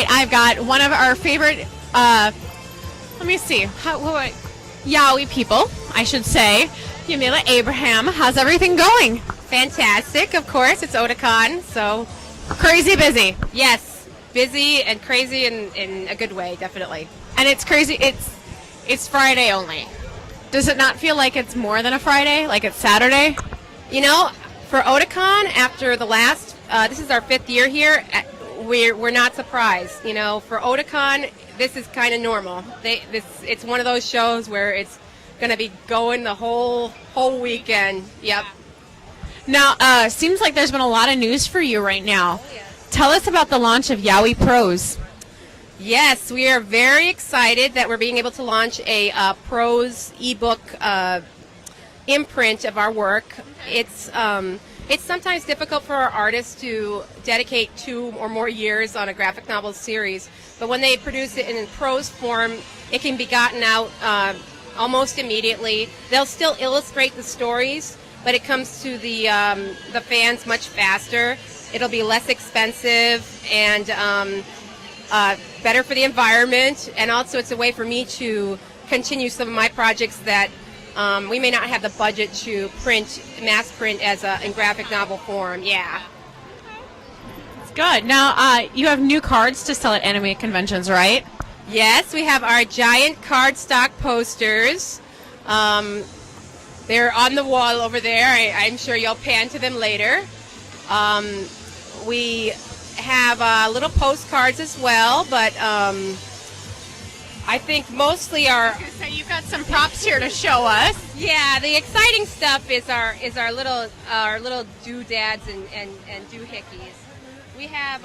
right, I've got one of our favorite, let me see, yaoi people, I should say. Yamila Abraham, how's everything going? Fantastic, of course. It's Otakon, so Crazy busy. yes, busy and crazy in a good way, definitely. And it's crazy, it's Friday only. Does it not feel like it's more than a Friday, like it's Saturday? You know, for Otakon, after the last, this is our 5th year here, we're not surprised. You know, for Otakon, this is kind of normal. It's one of those shows where it's going to be going the whole weekend. Yep. Now, seems like there's been a lot of news for you right now. Tell us about the launch of Yaoi Prose. Yes, we are very excited that we're being able to launch a prose ebook imprint of our work. It's sometimes difficult for our artists to dedicate 2 or more years on a graphic novel series, but when they produce it in prose form, it can be gotten out almost immediately. They'll still illustrate the stories, but it comes to the fans much faster. It'll be less expensive and better for the environment, and also it's a way for me to continue some of my projects that we may not have the budget to mass print in graphic novel form. Yeah. It's good. Now, you have new cards to sell at anime conventions, right? Yes, we have our giant cardstock posters. They're on the wall over there. I'm sure you'll pan to them later. We have little postcards as well, but I think mostly our... So you've got some props here to show us. Yeah, the exciting stuff is our little doodads and doohickeys. We have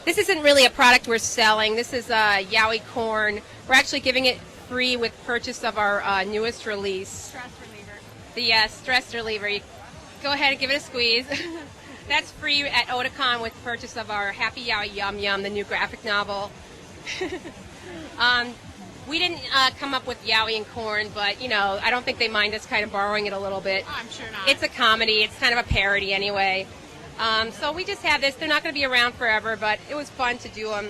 this isn't really a product we're selling. This is yaoi corn. We're actually giving it free with purchase of our newest release. Stress reliever. The stress reliever. You go ahead and give it a squeeze. That's free at Otakon with purchase of our Happy Yaoi Yum Yum, the new graphic novel. We didn't come up with yaoi and corn, but, you know, I don't think they mind us kind of borrowing it a little bit. Oh, I'm sure not. It's a comedy. It's kind of a parody anyway. So we just have this. They're not going to be around forever, but it was fun to do them.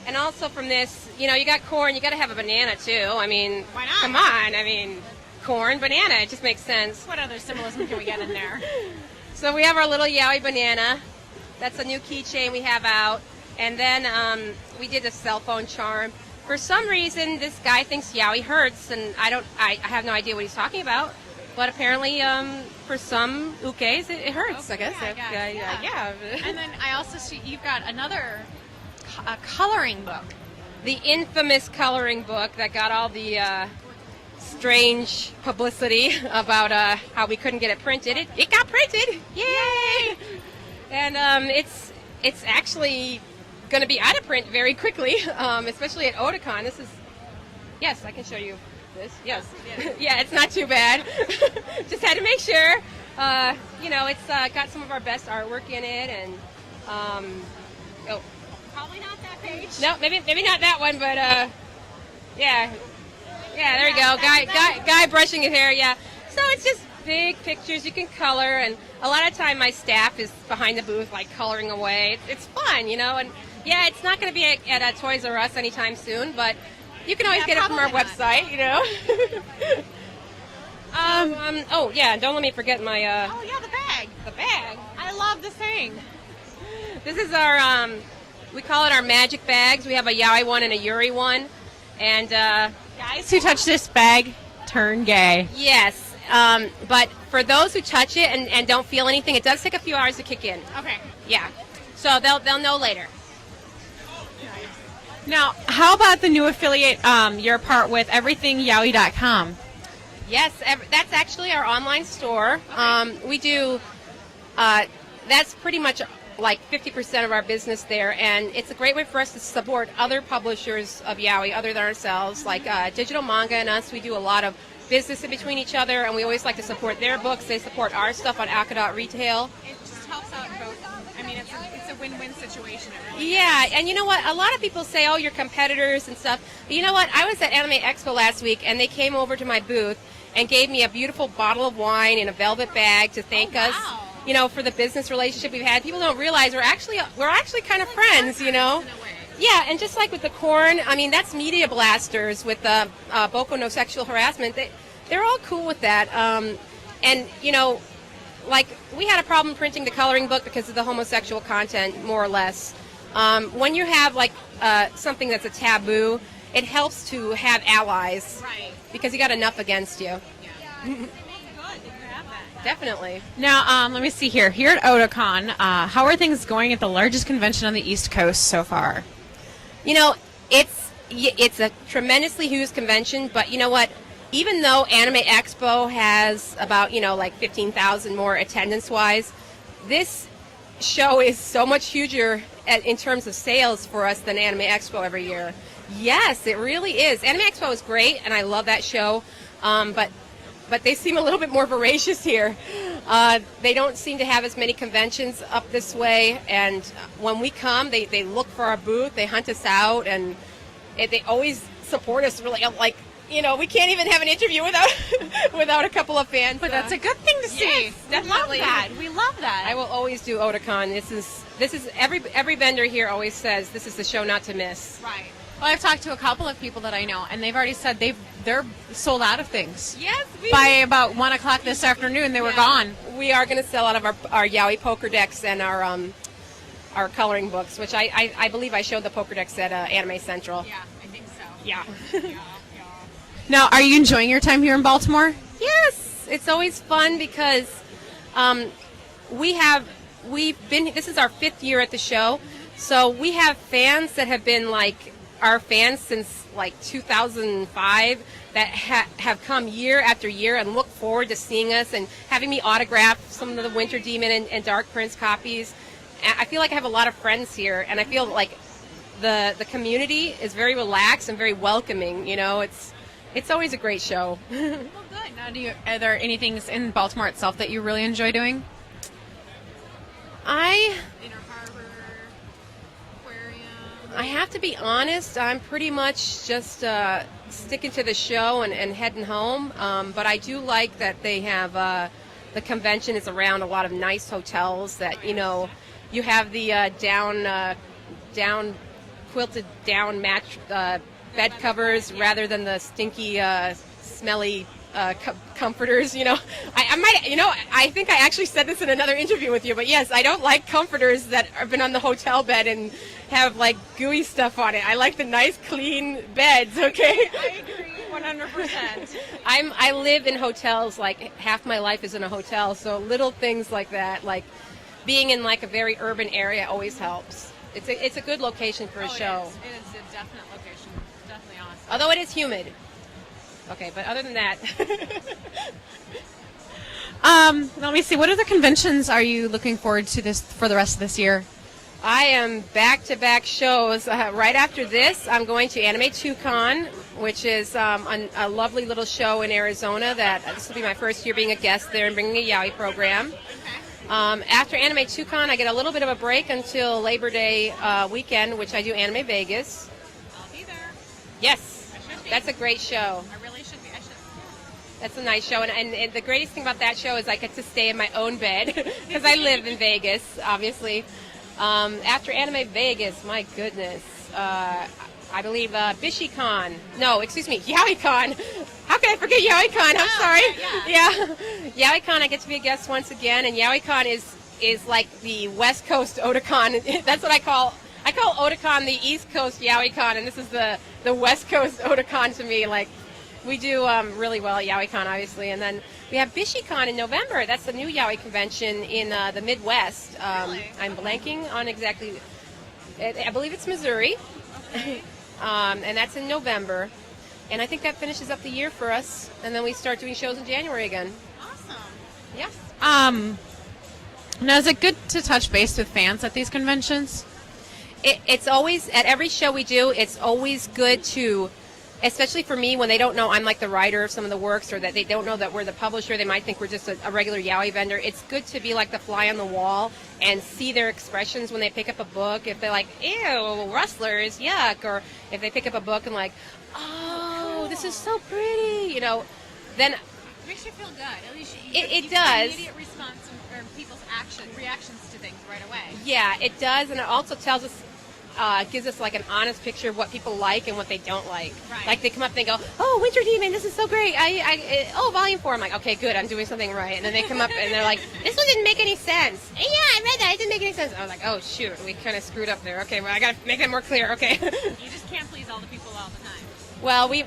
And also from this, you know, you got corn, you got to have a banana too. I mean, why not? Come on. I mean, corn, banana, it just makes sense. What other symbolism can we get in there? So we have our little yaoi banana. That's a new keychain we have out. And then we did a cell phone charm. For some reason, this guy thinks yaoi hurts, and I have no idea what he's talking about. But apparently, for some ukes, it hurts, I guess. Yeah. And then I also see you've got another coloring book. The infamous coloring book that got all the strange publicity about how we couldn't get it printed. It got printed! Yay! And it's actually going to be out of print very quickly, especially at Otakon. Yes, I can show you this. Yes. Yeah, it's not too bad. Just had to make sure. You know, it's got some of our best artwork in it, and Probably not that page. no, maybe not that one, but yeah, there you go. Guy brushing his hair. Yeah. So it's just big pictures you can color, and a lot of time my staff is behind the booth, like coloring away. It's fun, you know, and yeah, it's not going to be at Toys R Us anytime soon, but you can always get it from our website, you know. Oh yeah, don't let me forget my Oh yeah, the bag. the bag. I love the thing. This is our we call it our magic bags. We have a yaoi one and a yuri one, and Guys who touch this bag turn gay. yes, but for those who touch it and don't feel anything, it does take a few hours to kick in. Okay. Yeah, so they'll know later. Now, how about the new affiliate you're part with, everythingyaoi.com? Yes, that's actually our online store. We do, that's pretty much like 50% of our business there, and it's a great way for us to support other publishers of yaoi other than ourselves, like Digital Manga and us. We do a lot of business in between each other, and we always like to support their books. They support our stuff on Akadot Retail. It just helps out both. I mean, it's a win-win situation. It really Yeah, and you know what? A lot of people say, oh, you're competitors and stuff. But you know what? I was at Anime Expo last week, and they came over to my booth and gave me a beautiful bottle of wine in a velvet bag to thank us, you know, for the business relationship we've had. People don't realize we're actually kind of friends, you know. Yeah, and just like with the corn, I mean, that's media blasters with the Boko no sexual harassment. They're all cool with that. And, you know, like, we had a problem printing the coloring book because of the homosexual content, more or less. When you have, like, something that's a taboo, it helps to have allies. Right. Because you got enough against you. Yeah. Definitely. Now, let me see here. Here at Otakon, how are things going at the largest convention on the East Coast so far? You know, it's a tremendously huge convention, but you know what? Even though Anime Expo has about, you know, like 15,000 more attendance-wise, this show is so much huger in terms of sales for us than Anime Expo every year. Yes, it really is. Anime Expo is great, and I love that show, but they seem a little bit more voracious here. They don't seem to have as many conventions up this way, and when we come, they look for our booth, they hunt us out, and they always support us. Really, like, you know, we can't even have an interview without a couple of fans. But that's a good thing to see. Yes, definitely. We love that. I will always do Otakon. This is every vendor here always says this is the show not to miss. Right. Well, I've talked to a couple of people that I know, and they've already said they're sold out of things. Yes, by about 1 o'clock this afternoon, they were gone. We are going to sell out of our Yaoi poker decks and our coloring books, which I believe I showed the poker decks at Anime Central. Yeah, I think so. Yeah. Now, are you enjoying your time here in Baltimore? Yes, it's always fun because this is our 5th year at the show, so we have fans that have been like our fans since like 2005 that have come year after year and look forward to seeing us and having me autograph some of the Winter Demon and Dark Prince copies. I feel like I have a lot of friends here, and I feel like the community is very relaxed and very welcoming. You know, it's always a great show. Well, good. Now, are there any things in Baltimore itself that you really enjoy doing? Inner Harbor, Aquarium. I have to be honest, I'm pretty much just sticking to the show and heading home. But I do like that they have the convention is around a lot of nice hotels that, you know, you have the down quilted down match bed covers rather than the stinky, smelly comforters. You know, I might, you know, I think I actually said this in another interview with you, but yes, I don't like comforters that have been on the hotel bed and have like gooey stuff on it. I like the nice, clean beds. Okay. I agree 100%. I live in hotels. Like half my life is in a hotel, so little things like that, like being in like a very urban area, always helps. It's a good location for a show. It is a definite location. Definitely awesome. Although it is humid. Okay, but other than that. Let me see. What other conventions are you looking forward to for the rest of this year? I am back-to-back shows. Right after this, I'm going to Anime 2Con, which is a lovely little show in Arizona. This will be my first year being a guest there and bringing a Yaoi program. After Anime 2Con, I get a little bit of a break until Labor Day weekend, which I do Anime Vegas. I'll be there. Yes, that's a great show. I really should be. I should. That's a nice show, and the greatest thing about that show is I get to stay in my own bed because I live in Vegas, obviously. After Anime Vegas, my goodness, I believe BishiCon. No, excuse me, YaoiCon. How can I forget YaoiCon? I'm sorry. Yeah, YaoiCon. I get to be a guest once again, and YaoiCon is like the West Coast Otakon. That's what I call. I call Otakon the East Coast YaoiCon, and this is the West Coast Otakon to me. Like, we do really well at YaoiCon, obviously, and then we have BishiCon in November. That's the new Yaoi convention in the Midwest. Really? I'm blanking on exactly. I believe it's Missouri. Okay. And that's in November. And I think that finishes up the year for us. And then we start doing shows in January again. Awesome. Yes. Now, is it good to touch base with fans at these conventions? It's always, at every show we do, it's always good to, especially for me, when they don't know I'm like the writer of some of the works, or that they don't know that we're the publisher, they might think we're just a regular Yaoi vendor. It's good to be like the fly on the wall and see their expressions when they pick up a book. If they're like, ew, rustlers, yuck, or if they pick up a book and like, oh, this is so pretty, you know, then It makes you feel good. At least it you does. get immediate response from people's reactions to things right away. Yeah, it does, and it also tells us gives us like an honest picture of what people like and what they don't like. Right. Like they come up and they go, "Oh, Winter Demon, this is so great! Oh, Volume 4." I'm like, "Okay, good, I'm doing something right." And then they come up and they're like, "This one didn't make any sense." And, "Yeah, I read that. It didn't make any sense." I was like, "Oh shoot, we kind of screwed up there. Okay, well I gotta make that more clear." Okay. You just can't please all the people all the time. Well, we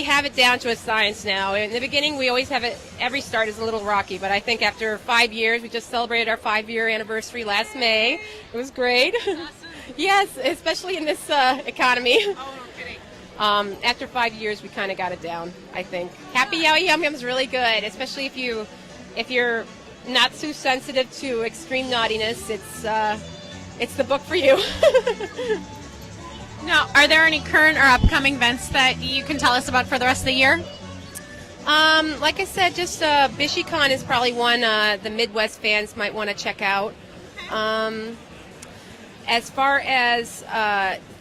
have it down to a science now. In the beginning, we always have it. Every start is a little rocky, but I think after 5 years, we just celebrated our 5-year anniversary last May. It was great. Awesome. Yes, especially in this economy. Oh, no kidding. After 5 years, we kind of got it down. I think Happy Yaoi Yum Yum is really good, especially if you're not too sensitive to extreme naughtiness. It's the book for you. Now, are there any current or upcoming events that you can tell us about for the rest of the year? Like I said, just BishiCon is probably one the Midwest fans might want to check out. As far as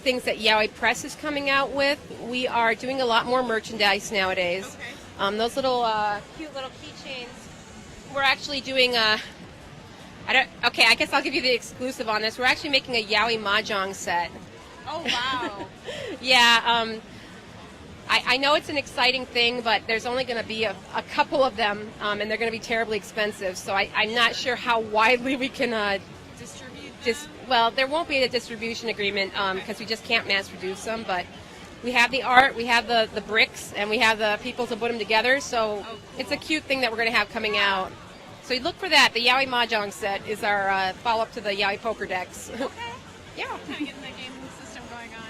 things that Yaoi Press is coming out with, we are doing a lot more merchandise nowadays. Okay. Those little cute little keychains. We're actually doing okay, I guess I'll give you the exclusive on this. We're actually making a Yaoi Mahjong Set. Oh, wow. Yeah, I know it's an exciting thing, but there's only going to be a couple of them, and they're going to be terribly expensive. So I'm not sure how widely we can Distribute. well, there won't be a distribution agreement because we just can't mass produce them. But we have the art, we have the bricks, and we have the people to put them together. So cool. It's a cute thing that we're going to have coming out. So you look for that. The Yaoi Mahjong Set is our follow-up to the Yaoi Poker decks. Okay. Yeah. Kind of getting the game system going on.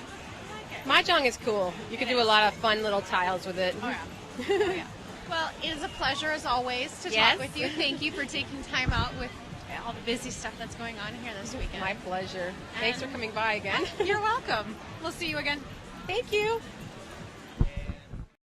I like it. Mahjong is cool. You can do a lot of fun little tiles with it. Oh, yeah. Oh, yeah. Well, it is a pleasure, as always, to Yes. talk with you. Thank you for taking time out with all the busy stuff that's going on here this weekend. My pleasure. Thanks for coming by again. You're welcome. We'll see you again. Thank you.